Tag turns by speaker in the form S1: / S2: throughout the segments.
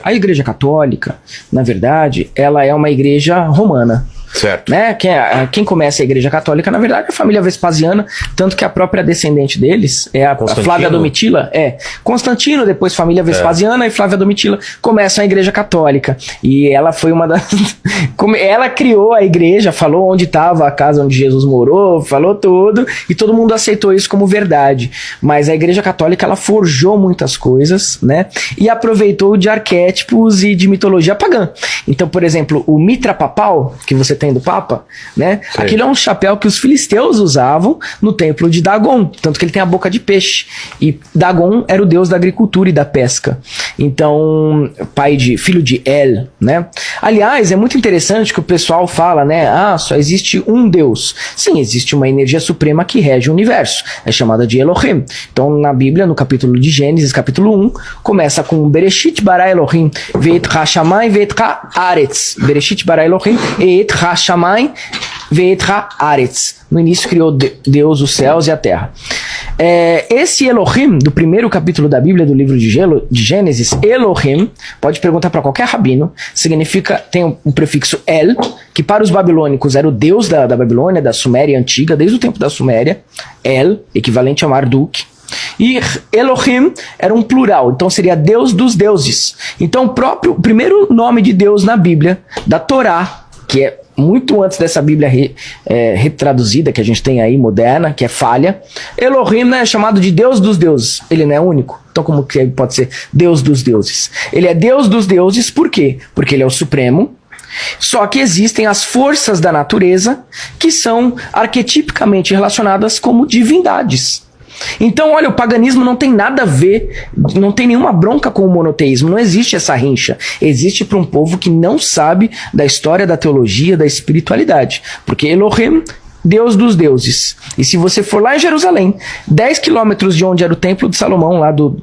S1: A Igreja Católica, na verdade, ela é uma igreja romana.
S2: Certo.
S1: Né? Quem começa a Igreja Católica, na verdade, é a família Vespasiana, tanto que a própria descendente deles é a Flávia Domitila. Constantino, depois família Vespasiana e Flávia Domitila começam a Igreja Católica. E ela foi uma das... ela criou a igreja, falou onde estava a casa onde Jesus morou, falou tudo, e todo mundo aceitou isso como verdade. Mas a Igreja Católica, ela forjou muitas coisas, né? E aproveitou de arquétipos e de mitologia pagã. Então, por exemplo, o mitra papal, que você tem do Papa, né? Sim. Aquilo é um chapéu que os filisteus usavam no templo de Dagon, tanto que ele tem a boca de peixe. E Dagon era o deus da agricultura e da pesca. Então, filho de El, né? Aliás, é muito interessante que o pessoal fala, né? Só existe um Deus. Sim, existe uma energia suprema que rege o universo. É chamada de Elohim. Então, na Bíblia, no capítulo de Gênesis, capítulo 1, começa com Bereshit bara Elohim, ve'etra shamayim ve'etra aretz. Bereshit bara Elohim, ve'etra shamayim ve'etra aretz. No início criou Deus os céus e a terra. Esse Elohim, do primeiro capítulo da Bíblia, do livro de Gênesis, Elohim, pode perguntar para qualquer rabino, significa, tem um prefixo El, que para os babilônicos era o deus da Babilônia, da Suméria antiga, desde o tempo da Suméria, El, equivalente a Marduk. E Elohim era um plural, então seria Deus dos deuses. Então o primeiro nome de Deus na Bíblia, da Torá, que é muito antes dessa Bíblia retraduzida que a gente tem aí, moderna, que é falha, Elohim, né, é chamado de Deus dos deuses. Ele não é único. Então como que ele pode ser Deus dos deuses? Ele é Deus dos deuses, por quê? Porque ele é o Supremo. Só que existem as forças da natureza que são arquetipicamente relacionadas como divindades. Então, olha, o paganismo não tem nada a ver, não tem nenhuma bronca com o monoteísmo, não existe essa rincha. Existe para um povo que não sabe da história, da teologia, da espiritualidade. Porque Elohim, Deus dos deuses. E se você for lá em Jerusalém, 10 quilômetros de onde era o templo de Salomão, lá do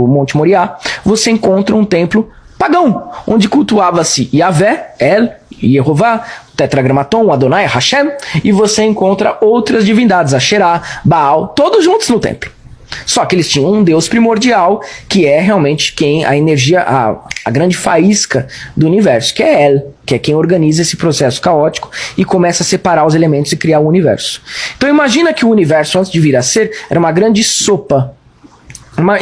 S1: Monte Moriá, você encontra um templo pagão, onde cultuava-se Yahvé, El, Yehová, Tetragramaton, Adonai, Hashem, e você encontra outras divindades, Asherá, Baal, todos juntos no templo. Só que eles tinham um Deus primordial, que é realmente a energia, a grande faísca do universo, que é El, que é quem organiza esse processo caótico e começa a separar os elementos e criar o universo. Então imagina que o universo, antes de vir a ser, era uma grande sopa.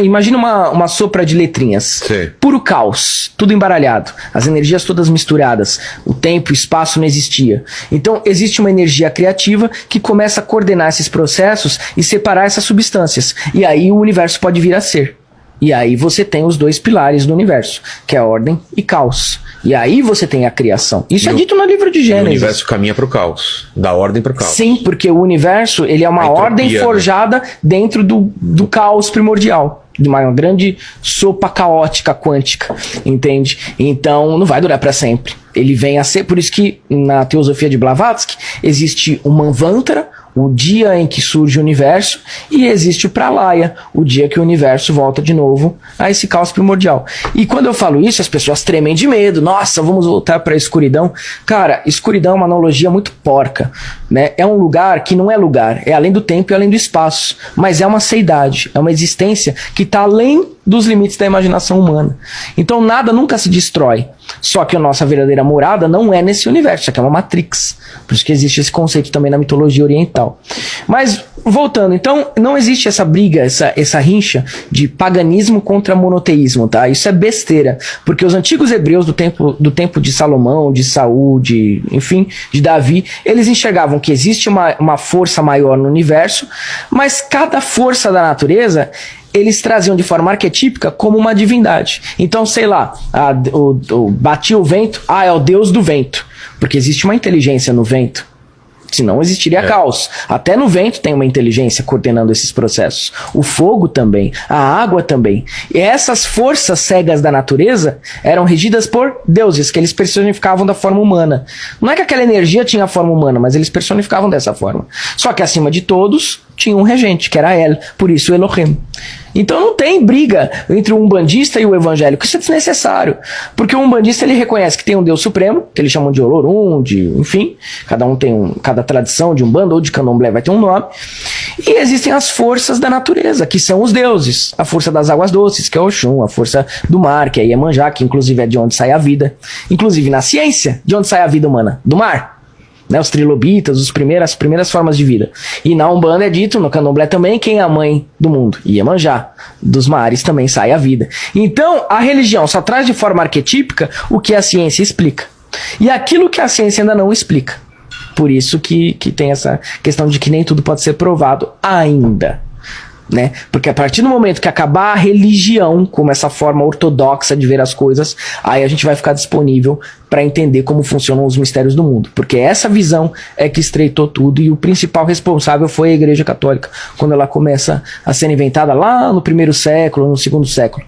S1: Imagina uma sopa de letrinhas.
S2: Sim. Puro
S1: caos, tudo embaralhado, as energias todas misturadas, o tempo, o espaço não existia. Então existe uma energia criativa que começa a coordenar esses processos e separar essas substâncias. E aí o universo pode vir a ser. E aí você tem os dois pilares do universo, que é a ordem e caos. E aí você tem a criação. Isso é dito no livro de Gênesis. O
S2: universo caminha para o caos, da ordem para o caos.
S1: Sim, porque o universo ele é uma ordem forjada, né, dentro do caos primordial. De uma grande sopa caótica quântica, entende? Então não vai durar para sempre. Ele vem a ser, por isso que na teosofia de Blavatsky existe o Manvantara, o dia em que surge o universo, e existe o Pralaya, o dia que o universo volta de novo a esse caos primordial. E quando eu falo isso, as pessoas tremem de medo. Nossa, vamos voltar para a escuridão. Cara, escuridão é uma analogia muito porca, né? É um lugar que não é lugar, é além do tempo e além do espaço, mas é uma seidade, é uma existência que está além dos limites da imaginação humana. Então nada nunca se destrói. Só que a nossa verdadeira morada não é nesse universo, isso aqui é uma matrix. Por isso que existe esse conceito também na mitologia oriental. Mas, voltando, então não existe essa briga, essa rincha de paganismo contra monoteísmo, tá? Isso é besteira, porque os antigos hebreus do tempo de Salomão, de Saul, enfim, de Davi, eles enxergavam que existe uma força maior no universo, mas cada força da natureza eles traziam de forma arquetípica como uma divindade. Então, sei lá, batia o vento, é o deus do vento, porque existe uma inteligência no vento. Senão existiria caos. Até no vento tem uma inteligência coordenando esses processos. O fogo também, a água também. E essas forças cegas da natureza eram regidas por deuses, que eles personificavam da forma humana. Não é que aquela energia tinha a forma humana, mas eles personificavam dessa forma. Só que acima de todos tinha um regente, que era El, por isso o Elohim. Então não tem briga entre o umbandista e o evangélico, isso é desnecessário, porque o umbandista ele reconhece que tem um Deus supremo, que eles chamam de Olorum, enfim, cada tradição de umbanda ou de candomblé vai ter um nome, E existem as forças da natureza, que são os deuses. A força das águas doces, que é Oxum, a força do mar, que é Iemanjá, que inclusive é de onde sai a vida. Inclusive na ciência, de onde sai a vida humana? Do mar. Né, os trilobitas, as primeiras formas de vida. E na Umbanda é dito, no Candomblé também, quem é a mãe do mundo? Iemanjá. Dos mares também sai a vida. Então, a religião só traz de forma arquetípica o que a ciência explica. E aquilo que a ciência ainda não explica. Por isso que tem essa questão de que nem tudo pode ser provado ainda. Né? Porque a partir do momento que acabar a religião como essa forma ortodoxa de ver as coisas, aí a gente vai ficar disponível para entender como funcionam os mistérios do mundo, porque essa visão é que estreitou tudo, e o principal responsável foi a Igreja Católica, quando ela começa a ser inventada lá no 1º século, no 2º século.